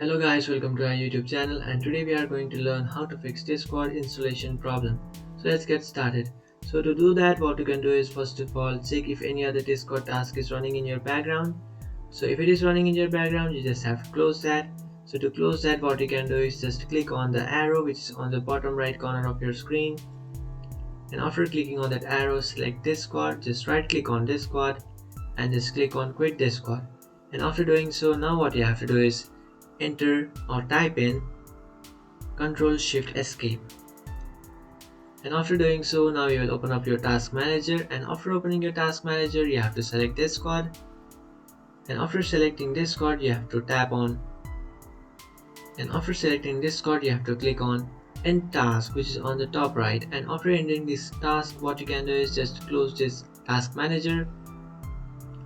Hello guys, welcome to our YouTube channel, and today we are going to learn how to fix Discord installation problem. So let's get started. So to do that, what you can do is first of all check if any other Discord task is running in your background. So if it is running in your background, you just have to close that. So to close that, what you can do is just click on the arrow which is on the bottom right corner of your screen, and after clicking on that arrow, select Discord, just right click on Discord and just click on quit Discord. And after doing so, now what you have to do is enter or type in Ctrl Shift Escape. And after doing so, now you will open up your task manager, and after opening your task manager you have to select Discord, and after selecting Discord you have to tap on, and after selecting Discord you have to click on end task which is on the top right. And after ending this task, what you can do is just close this task manager.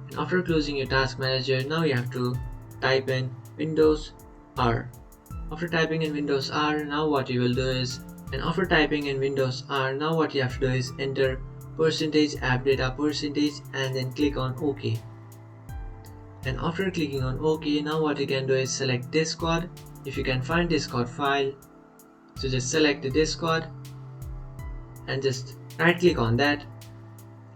And after closing your task manager, now you have to type in Windows R. After typing in Windows R, now what you will do is, and after typing in Windows R, now what you have to do is enter %appdata% and then click on OK. And after clicking on OK, now what you can do is select Discord. If you can find Discord file, so just select the Discord and just right click on that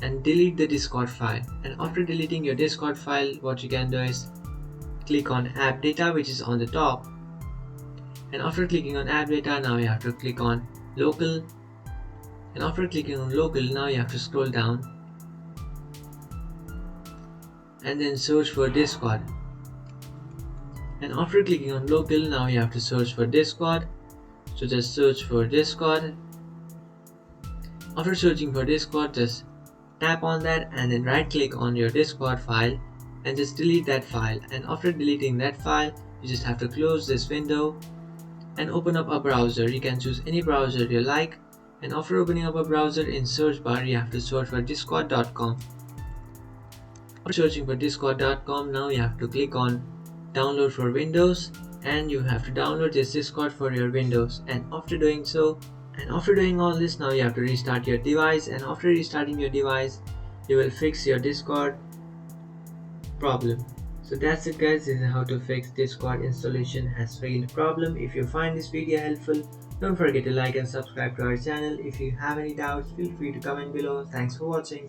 and delete the Discord file. And after deleting your Discord file, what you can do is click on app data which is on the top, and after clicking on app data, now you have to click on local, and after clicking on local, now you have to scroll down and then search for Discord. And after clicking on local, now you have to search for Discord, so just search for Discord. After searching for Discord, just tap on that and then right click on your Discord file and just delete that file. And after deleting that file, you just have to close this window and open up a browser. You can choose any browser you like, and after opening up a browser, in search bar you have to search for discord.com. After searching for discord.com, now you have to click on download for Windows, and you have to download this Discord for your Windows. And after doing so, and after doing all this, now you have to restart your device, and after restarting your device you will fix your Discord problem. So that's it guys, this is how to fix Discord installation has failed problem. If you find this video helpful, don't forget to like and subscribe to our channel. If you have any doubts, feel free to comment below. Thanks for watching.